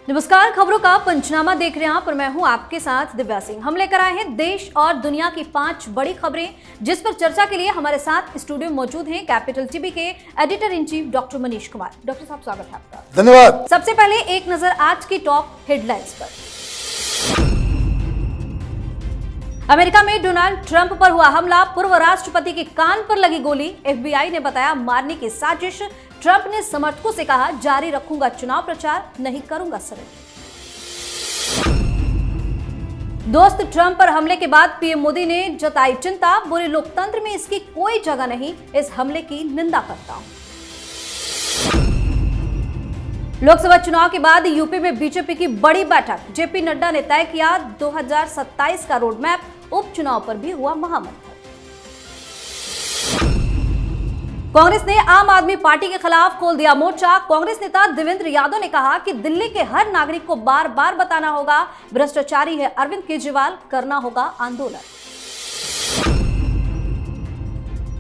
नमस्कार, खबरों का पंचनामा देख रहे हैं आप और मैं हूं आपके साथ दिव्या सिंह। हम लेकर आए हैं देश और दुनिया की 5 बड़ी खबरें जिस पर चर्चा के लिए हमारे साथ स्टूडियो में मौजूद हैं कैपिटल टीवी के editor in chief doctor Manish Kumar. Doctor साहब, स्वागत है आपका। धन्यवाद। सबसे पहले एक नजर आज की टॉप हेडलाइंस पर। अमेरिका में डोनाल्ड ट्रंप पर हुआ हमला, पूर्व राष्ट्रपति के कान पर लगी गोली, एफबीआई ने बताया मारने की साजिश। ट्रंप ने समर्थकों से कहा जारी रखूंगा चुनाव प्रचार, नहीं करूंगा सरेंडर। दोस्त ट्रंप पर हमले के बाद पीएम मोदी ने जताई चिंता, बोले लोकतंत्र में इसकी कोई जगह नहीं, इस हमले की निंदा करता हूं। लोकसभा चुनाव के बाद यूपी में बीजेपी की बड़ी बैठक, जेपी नड्डा ने तय किया 2027 का रोड मैप, उपचुनाव पर भी हुआ महामंथन। कांग्रेस ने आम आदमी पार्टी के खिलाफ खोल दिया मोर्चा, कांग्रेस नेता देवेंद्र यादव ने कहा कि दिल्ली के हर नागरिक को बार बार बताना होगा भ्रष्टाचारी है अरविंद केजरीवाल, करना होगा आंदोलन।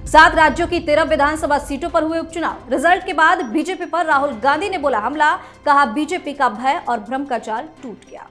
7 राज्यों की 13 विधानसभा सीटों पर हुए उपचुनाव, रिजल्ट के बाद बीजेपी पर राहुल गांधी ने बोला हमला, कहा बीजेपी का भय और भ्रम का जाल टूट गया।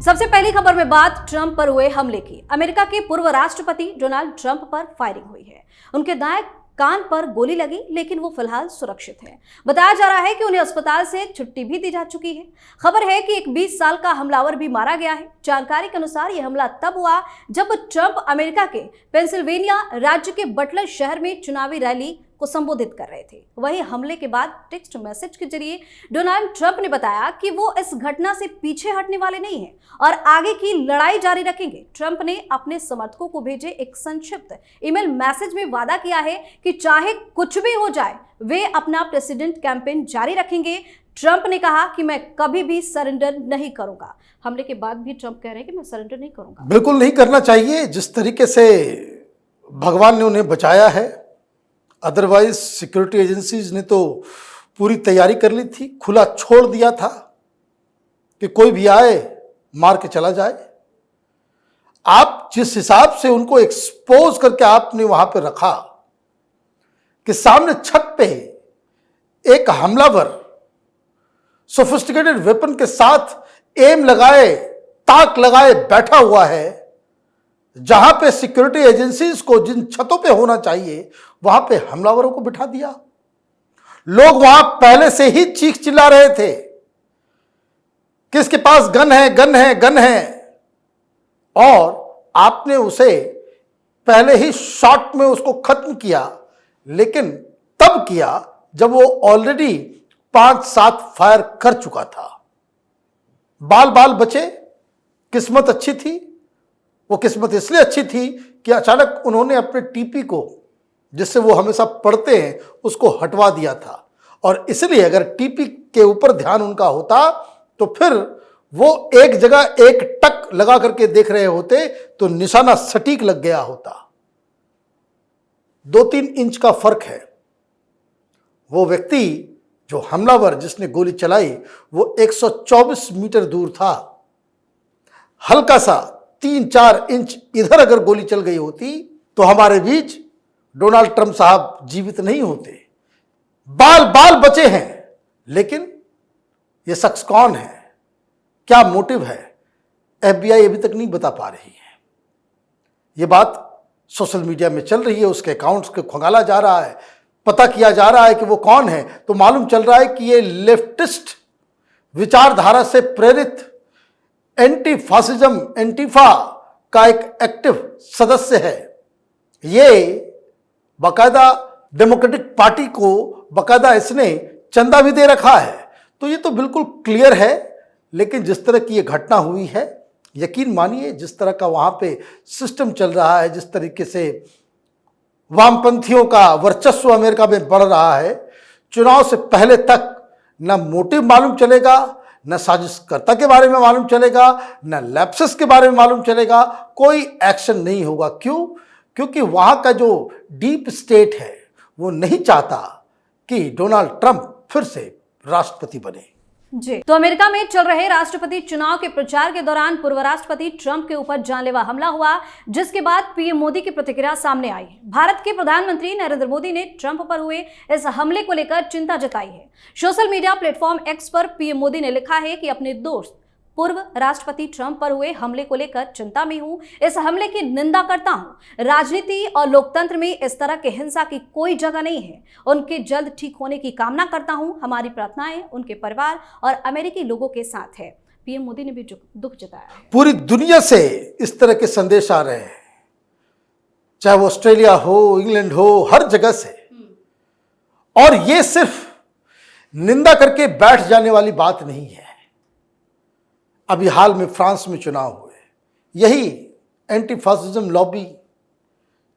सबसे पहली खबर में बात ट्रंप पर हुए हमले की। अमेरिका के पूर्व राष्ट्रपति डोनाल्ड ट्रंप पर फायरिंग हुई है। उनके दाएं कान पर गोली लगी, लेकिन वो फिलहाल सुरक्षित हैं। बताया जा रहा है कि उन्हें अस्पताल से छुट्टी भी दी जा चुकी है। खबर है कि एक 20 साल का हमलावर भी मारा गया है। जानकारी के अनुसार यह हमला तब हुआ जब ट्रंप अमेरिका के पेंसिल्वेनिया राज्य के बटलर शहर में चुनावी रैली को संबोधित कर रहे थे। वहीं हमले के बाद टेक्स्ट मैसेज के जरिए डोनाल्ड ट्रंप ने बताया कि वो इस घटना से पीछे हटने वाले नहीं हैं और आगे की लड़ाई जारी रखेंगे। ट्रंप ने अपने समर्थकों को भेजे एक संक्षिप्त ईमेल मैसेज में वादा किया है कि चाहे कुछ भी हो जाए वे अपना प्रेसिडेंट कैंपेन जारी रखेंगे। ट्रंप ने कहा कि मैं कभी भी सरेंडर नहीं करूंगा। हमले के बाद भी ट्रंप कह रहे हैं कि मैं सरेंडर नहीं करूंगा। बिल्कुल नहीं करना चाहिए। जिस तरीके से भगवान ने उन्हें बचाया है, अदरवाइज सिक्योरिटी एजेंसीज ने तो पूरी तैयारी कर ली थी, खुला छोड़ दिया था कि कोई भी आए मार के चला जाए। आप जिस हिसाब से उनको एक्सपोज करके आपने वहां पे रखा कि सामने छत पे एक हमलावर सोफिस्टिकेटेड वेपन के साथ एम लगाए, ताक लगाए बैठा हुआ है, जहां पे सिक्योरिटी एजेंसीज को जिन छतों पे होना चाहिए वहां पे हमलावरों को बिठा दिया। लोग वहां पहले से ही चीख चिल्ला रहे थे कि इसके पास गन है, गन है, गन है, और आपने उसे पहले ही शॉट में उसको खत्म किया। लेकिन तब किया जब वो ऑलरेडी 5-7 फायर कर चुका था। बाल बाल बचे, किस्मत अच्छी थी। वो किस्मत इसलिए अच्छी थी कि अचानक उन्होंने अपने टीपी को, जिससे वो हमेशा पढ़ते हैं, उसको हटवा दिया था। और इसलिए अगर टीपी के ऊपर ध्यान उनका होता तो फिर वो एक जगह एक टक लगा करके देख रहे होते तो निशाना सटीक लग गया होता। 2-3 इंच का फर्क है। वो व्यक्ति जो हमलावर जिसने गोली चलाई वो 124 मीटर दूर था। हल्का सा 3-4 इंच इधर अगर गोली चल गई होती तो हमारे बीच डोनाल्ड ट्रंप साहब जीवित नहीं होते। बाल बाल बचे हैं, लेकिन यह शख्स कौन है, क्या मोटिव है, एफबीआई अभी तक नहीं बता पा रही है। यह बात सोशल मीडिया में चल रही है, उसके अकाउंट्स को खंगाला जा रहा है, पता किया जा रहा है कि वो कौन है। तो मालूम चल रहा है कि ये लेफ्टिस्ट विचारधारा से प्रेरित एंटी फासिज्म एंटीफा का एक एक्टिव सदस्य है। ये बाकायदा डेमोक्रेटिक पार्टी को बाकायदा इसने चंदा भी दे रखा है। तो ये तो बिल्कुल क्लियर है। लेकिन जिस तरह की ये घटना हुई है, यकीन मानिए जिस तरह का वहां पे सिस्टम चल रहा है, जिस तरीके से वामपंथियों का वर्चस्व अमेरिका में बढ़ रहा है, चुनाव से पहले तक न मोटिव मालूम चलेगा, न साजिशकर्ता के बारे में मालूम चलेगा, न लैप्सेस के बारे में मालूम चलेगा, कोई एक्शन नहीं होगा। क्यों? क्योंकि वहां का जो डीप स्टेट है वो नहीं चाहता कि डोनाल्ड ट्रंप फिर से राष्ट्रपति बने। जी, तो अमेरिका में चल रहे राष्ट्रपति चुनाव के प्रचार के दौरान पूर्व राष्ट्रपति ट्रंप के ऊपर जानलेवा हमला हुआ, जिसके बाद पीएम मोदी की प्रतिक्रिया सामने आई है। भारत के प्रधानमंत्री नरेंद्र मोदी ने ट्रंप पर हुए इस हमले को लेकर चिंता जताई है। सोशल मीडिया प्लेटफॉर्म एक्स पर पीएम मोदी ने लिखा है कि अपने दोस्त पूर्व राष्ट्रपति ट्रंप पर हुए हमले को लेकर चिंता में हूं, इस हमले की निंदा करता हूं। राजनीति और लोकतंत्र में इस तरह के हिंसा की कोई जगह नहीं है। उनके जल्द ठीक होने की कामना करता हूं। हमारी प्रार्थनाएं उनके परिवार और अमेरिकी लोगों के साथ है। पीएम मोदी ने भी दुख जताया है। पूरी दुनिया से इस तरह के संदेश आ रहे हैं, चाहे वो ऑस्ट्रेलिया हो, इंग्लैंड हो, हर जगह से। और ये सिर्फ निंदा करके बैठ जाने वाली बात नहीं है। अभी हाल में फ्रांस में चुनाव हुए, यही anti fascism lobby,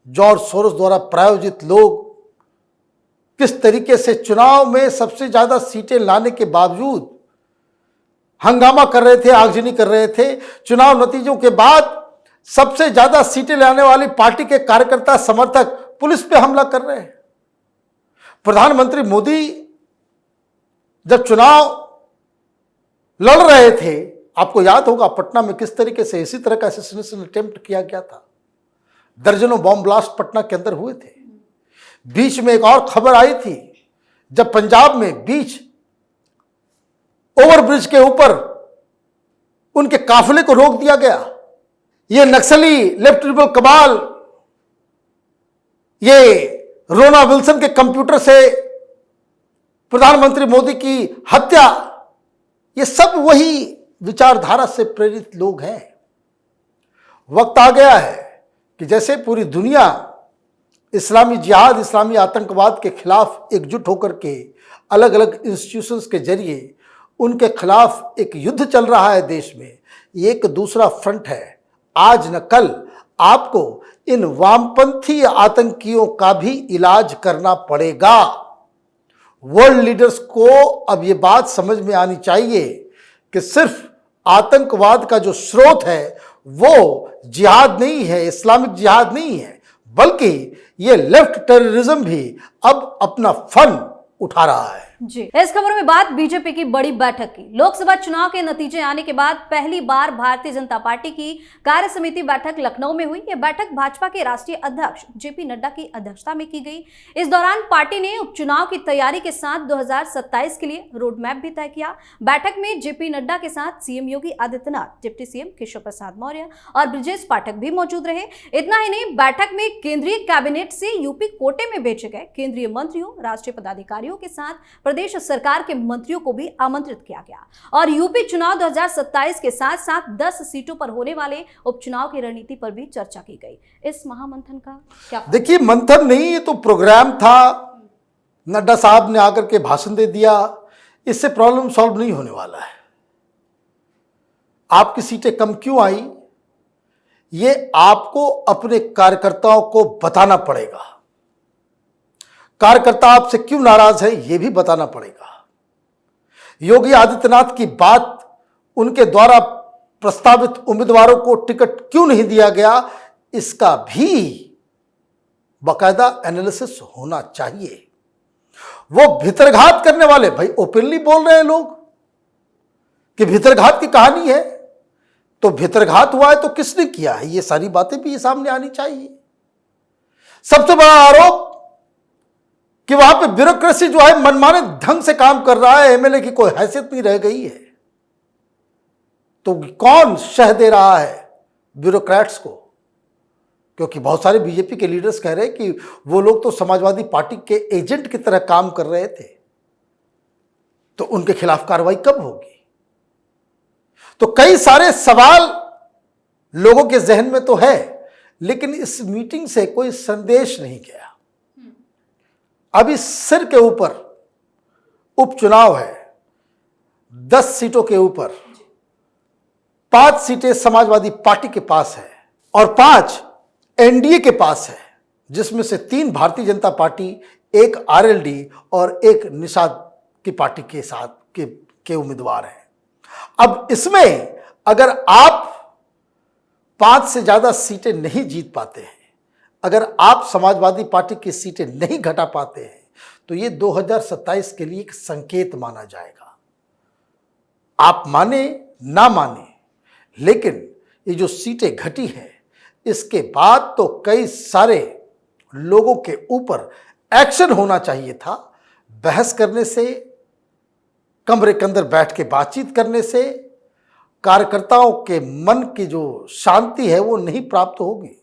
George Soros द्वारा प्रायोजित लोग किस तरीके से चुनाव में सबसे ज्यादा सीटें लाने के बावजूद हंगामा कर रहे थे, आगजनी कर रहे थे। चुनाव नतीजों के बाद सबसे ज्यादा सीटें लाने वाली पार्टी के कार्यकर्ता, समर्थक पुलिस पे हमला कर रहे हैं। प्रधानमंत्री मोदी जब चुनाव लड़ रहे थे, आपको याद होगा पटना में किस तरीके से इसी तरह का असैसिनेशन अटेम्प्ट किया गया था। दर्जनों बॉम्ब ब्लास्ट पटना के अंदर हुए थे। बीच में एक और खबर आई थी, जब पंजाब में बीच ओवरब्रिज के ऊपर उनके काफिले को रोक दिया गया। ये नक्सली लेफ्ट ट्रिब्यूनल कमाल, ये रोना विल्सन के कंप्यूटर से प्रधानमंत्री मोदी की हत्या, ये सब वही विचारधारा से प्रेरित लोग हैं। वक्त आ गया है कि जैसे पूरी दुनिया इस्लामी जिहाद, इस्लामी आतंकवाद के खिलाफ एकजुट होकर के अलग अलग इंस्टीट्यूशंस के जरिए उनके खिलाफ एक युद्ध चल रहा है देश में, ये एक दूसरा फ्रंट है। आज न कल आपको इन वामपंथी आतंकियों का भी इलाज करना पड़ेगा। वर्ल्ड लीडर्स को अब ये बात समझ में आनी चाहिए कि सिर्फ आतंकवाद का जो स्रोत है वो जिहाद नहीं है, इस्लामिक जिहाद नहीं है, बल्कि ये लेफ्ट टेररिज्म भी अब अपना फन उठा रहा है। जी, इस खबर में बात बीजेपी की बड़ी बैठक की। लोकसभा चुनाव के नतीजे आने के बाद पहली बार भारतीय जनता पार्टी की कार्य समिति बैठक लखनऊ में हुई। यह बैठक भाजपा के राष्ट्रीय अध्यक्ष जेपी नड्डा की अध्यक्षता में की गई। इस दौरान पार्टी ने उपचुनाव की तैयारी के साथ 2027 के लिए रोड मैप भी तय किया। बैठक में जेपी नड्डा के साथ CM Yogi Adityanath, deputy CM Keshav Prasad Maurya और ब्रजेश पाठक भी मौजूद रहे। इतना ही नहीं, बैठक में केंद्रीय कैबिनेट से यूपी कोटे में भेजे गए केंद्रीय मंत्रियों, राष्ट्रीय पदाधिकारियों के साथ प्रदेश सरकार के मंत्रियों को भी आमंत्रित किया गया और यूपी चुनाव 2027 के साथ साथ 10 सीटों पर होने वाले उपचुनाव की रणनीति पर भी चर्चा की गई। इस महामंथन का क्या? देखिए, मंथन नहीं, ये तो प्रोग्राम था। नड्डा साहब ने आकर के भाषण दे दिया, इससे प्रॉब्लम सॉल्व नहीं होने वाला है। आपकी सीटें कम क्यों आई, ये आपको अपने कार्यकर्ताओं को बताना पड़ेगा। कार्यकर्ता आपसे क्यों नाराज है, यह भी बताना पड़ेगा। योगी आदित्यनाथ की बात, उनके द्वारा प्रस्तावित उम्मीदवारों को टिकट क्यों नहीं दिया गया, इसका भी बाकायदा एनालिसिस होना चाहिए। वो भितरघात करने वाले, भाई ओपनली बोल रहे हैं लोग कि भितरघात की कहानी है, तो भितरघात हुआ है तो किसने किया है, ये सारी बातें भी सामने आनी चाहिए। सबसे बड़ा आरोप कि वहां पे ब्यूरोक्रेसी जो है मनमाने ढंग से काम कर रहा है, एमएलए की कोई हैसियत नहीं रह गई है। तो कौन शह दे रहा है ब्यूरोक्रेट्स को? क्योंकि बहुत सारे बीजेपी के लीडर्स कह रहे हैं कि वो लोग तो समाजवादी पार्टी के एजेंट की तरह काम कर रहे थे, तो उनके खिलाफ कार्रवाई कब होगी? तो कई सारे सवाल लोगों के जहन में तो है, लेकिन इस मीटिंग से कोई संदेश नहीं गया। अभी सिर के ऊपर उपचुनाव है, 10 सीटों के ऊपर 5 सीटें समाजवादी पार्टी के पास है और 5 एनडीए के पास है, जिसमें से 3 भारतीय जनता पार्टी, 1 आरएलडी और 1 निषाद की पार्टी के साथ के उम्मीदवार हैं। अब इसमें अगर आप 5 से ज्यादा सीटें नहीं जीत पाते हैं, अगर आप समाजवादी पार्टी की सीटें नहीं घटा पाते हैं, तो ये 2027 के लिए एक संकेत माना जाएगा। आप माने ना माने, लेकिन ये जो सीटें घटी है इसके बाद तो कई सारे लोगों के ऊपर एक्शन होना चाहिए था। बहस करने से, कमरे के अंदर बैठ के बातचीत करने से कार्यकर्ताओं के मन की जो शांति है वो नहीं प्राप्त होगी।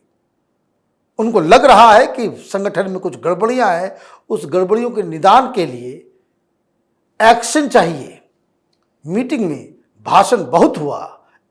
उनको लग रहा है कि संगठन में कुछ गड़बड़ियां हैं, उस गड़बड़ियों के निदान के लिए एक्शन चाहिए। मीटिंग में भाषण बहुत हुआ,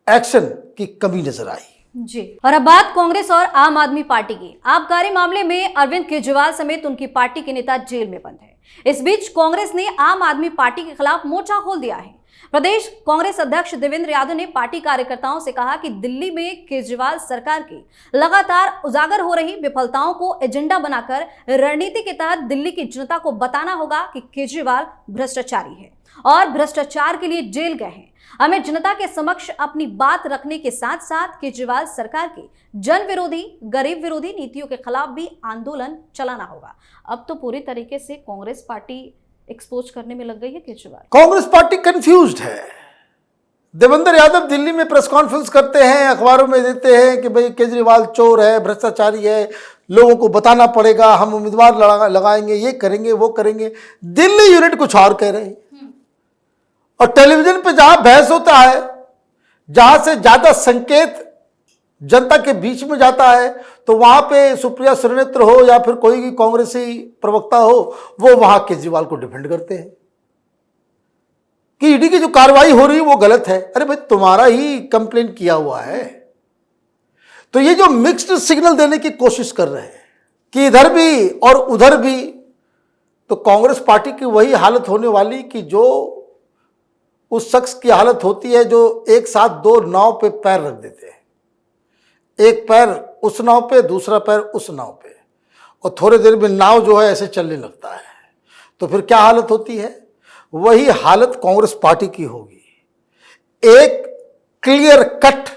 एक्शन की कमी नजर आई। जी, और अब बात कांग्रेस और आम आदमी पार्टी की। आबकारी मामले में अरविंद केजरीवाल समेत उनकी पार्टी के नेता जेल में बंद हैं। इस बीच कांग्रेस ने आम आदमी पार्टी के खिलाफ मोर्चा खोल दिया है। प्रदेश कांग्रेस अध्यक्ष देवेंद्र यादव ने पार्टी कार्यकर्ताओं से कहा कि दिल्ली में केजरीवाल सरकार की लगातार उजागर हो रही विफलताओं को एजेंडा बनाकर रणनीति के तहत दिल्ली की जनता को बताना होगा कि केजरीवाल भ्रष्टाचारी है और भ्रष्टाचार के लिए जेल गए हैं। हमें जनता के समक्ष अपनी बात रखने के साथ साथ केजरीवाल सरकार की जन विरोधी, गरीब विरोधी नीतियों के खिलाफ भी आंदोलन चलाना होगा। अब तो पूरी तरीके से कांग्रेस पार्टी एक्सपोज करने में लग गई है केजरीवाल। कांग्रेस पार्टी कंफ्यूज्ड है। देवेंद्र यादव दिल्ली में प्रेस कॉन्फ्रेंस करते हैं, अखबारों में देते हैं कि भाई केजरीवाल चोर है, भ्रष्टाचारी है, लोगों को बताना पड़ेगा, हम उम्मीदवार लगाएंगे, ये करेंगे, वो करेंगे। दिल्ली यूनिट कुछ और कह रहे हैं। और टेलीविजन पे जहां बहस होता है, जहां से ज्यादा संकेत जनता के बीच में जाता है, तो वहां पे सुप्रिया सुरेनेत्र हो या फिर कोई भी कांग्रेसी प्रवक्ता हो, वो वहां केजरीवाल को डिफेंड करते हैं कि ईडी की जो कार्रवाई हो रही है वो गलत है। अरे भाई, तुम्हारा ही कंप्लेन किया हुआ है। तो ये जो मिक्स्ड सिग्नल देने की कोशिश कर रहे हैं कि इधर भी और उधर भी, तो कांग्रेस पार्टी की वही हालत होने वाली कि जो उस शख्स की हालत होती है जो एक साथ दो नाव पे पैर रख देते हैं, एक पैर उस नाव पे, दूसरा पैर उस नाव पे, और थोड़े देर में नाव जो है ऐसे चलने लगता है। तो फिर क्या हालत होती है? वही हालत कांग्रेस पार्टी की होगी। एक क्लियर कट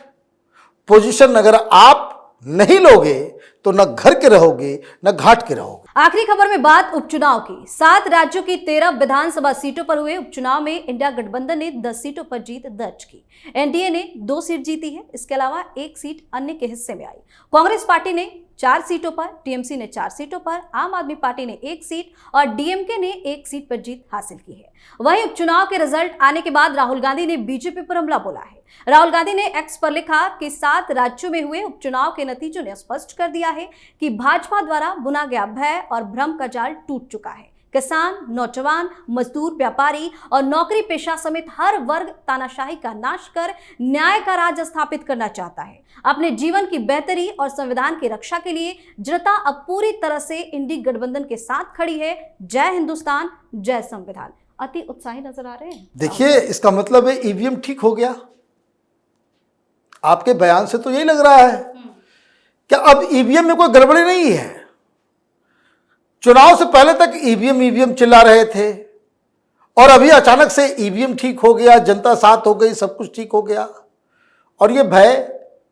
पोजीशन अगर आप नहीं लोगे तो न घर के रहोगे न घाट के रहोगे। आखिरी खबर में बात उपचुनाव की। 7 राज्यों की 13 विधानसभा सीटों पर हुए उपचुनाव में इंडिया गठबंधन ने 10 सीटों पर जीत दर्ज की। एनडीए ने 2 सीट जीती है। इसके अलावा 1 सीट अन्य के हिस्से में आई। कांग्रेस पार्टी ने 4 सीटों पर, टीएमसी ने 4 सीटों पर, आम आदमी पार्टी ने 1 सीट और डीएमके ने 1 सीट पर जीत हासिल की है। वहीं उपचुनाव के रिजल्ट आने के बाद राहुल गांधी ने बीजेपी पर हमला बोला है। राहुल गांधी ने एक्स पर लिखा कि 7 राज्यों में हुए उपचुनाव के नतीजों ने स्पष्ट कर दिया है कि भाजपा द्वारा बुना गया भय और भ्रम का जाल टूट चुका है। किसान, नौजवान, मजदूर, व्यापारी और नौकरी पेशा समेत हर वर्ग तानाशाही का नाश कर न्याय का राज स्थापित करना चाहता है। अपने जीवन की बेहतरी और संविधान की रक्षा के लिए जनता अब पूरी तरह से इंडी गठबंधन के साथ खड़ी है। जय हिंदुस्तान, जय संविधान। अति उत्साही नजर आ रहे हैं। देखिए, इसका मतलब है ईवीएम ठीक हो गया। आपके बयान से तो यही लग रहा है कि अब ईवीएम में कोई गड़बड़ी नहीं है। चुनाव से पहले तक ईवीएम चिल्ला रहे थे और अभी अचानक से ईवीएम ठीक हो गया, जनता साथ हो गई, सब कुछ ठीक हो गया। और ये भय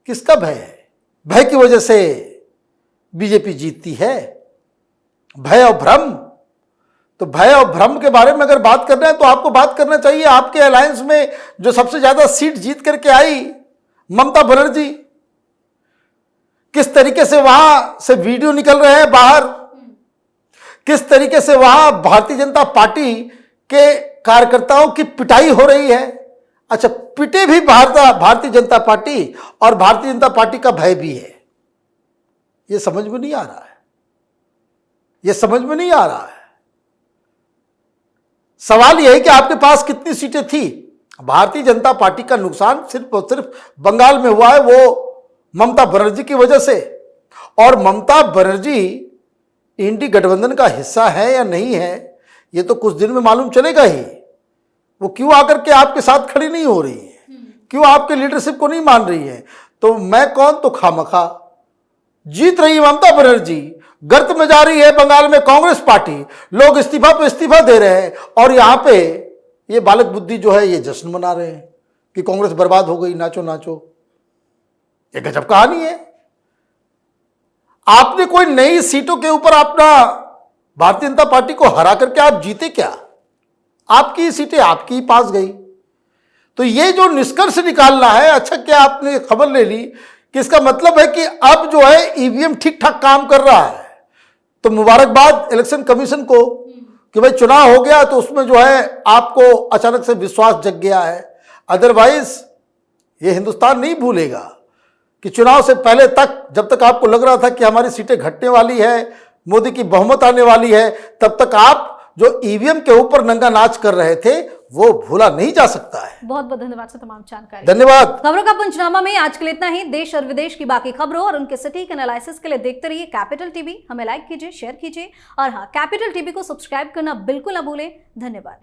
किसका भय है? भय की वजह से बीजेपी जीतती है। भय और भ्रम, तो भय और भ्रम के बारे में अगर बात करना है तो आपको बात करना चाहिए आपके अलायंस में जो सबसे ज्यादा सीट जीत करके आई, ममता बनर्जी। किस तरीके से वहां से वीडियो निकल रहे हैं बाहर, किस तरीके से वहां भारतीय जनता पार्टी के कार्यकर्ताओं की पिटाई हो रही है। अच्छा, पिटे भी भारतीय जनता पार्टी और भारतीय जनता पार्टी का भय भी है। यह समझ में नहीं आ रहा है, यह समझ में नहीं आ रहा है। सवाल यह है कि आपके पास कितनी सीटें थी। भारतीय जनता पार्टी का नुकसान सिर्फ और सिर्फ बंगाल में हुआ है, वो ममता बनर्जी की वजह से। और ममता बनर्जी इंडी गठबंधन का हिस्सा है या नहीं है, ये तो कुछ दिन में मालूम चलेगा ही। वो क्यों आकर के आपके साथ खड़ी नहीं हो रही है, क्यों आपके लीडरशिप को नहीं मान रही है। तो मैं कौन, तो खामखा जीत रही ममता बनर्जी, गर्त में जा रही है बंगाल में कांग्रेस पार्टी, लोग इस्तीफा पे इस्तीफा दे रहे हैं और यहां पे ये बालक बुद्धि जो है ये जश्न मना रहे हैं कि कांग्रेस बर्बाद हो गई, नाचो नाचो। ये गजब कहानी है। आपने कोई नई सीटों के ऊपर अपना भारतीय जनता पार्टी को हरा करके आप जीते क्या? आपकी सीटें आपकी पास गई। तो ये जो निष्कर्ष निकालना है, अच्छा क्या आपने खबर ले ली कि इसका मतलब है कि अब जो है ईवीएम ठीक ठाक काम कर रहा है, तो मुबारकबाद इलेक्शन कमीशन को कि भाई चुनाव हो गया तो उसमें जो है आपको अचानक से विश्वास जग गया है। अदरवाइज ये हिंदुस्तान नहीं भूलेगा कि चुनाव से पहले तक जब तक आपको लग रहा था कि हमारी सीटें घटने वाली है, मोदी की बहुमत आने वाली है, तब तक आप जो ईवीएम के ऊपर नंगा नाच कर रहे थे वो भूला नहीं जा सकता है। बहुत बहुत धन्यवाद सर तमाम जानकारी। धन्यवाद। खबरों का पंचनामा में आज के लिए इतना ही। देश और विदेश की बाकी खबरों और उनके सटीक एनालिसिस के लिए देखते रहिए कैपिटल टीवी। हमें लाइक कीजिए, शेयर कीजिए और हाँ, कैपिटल टीवी को सब्सक्राइब करना बिल्कुल ना भूलें। धन्यवाद।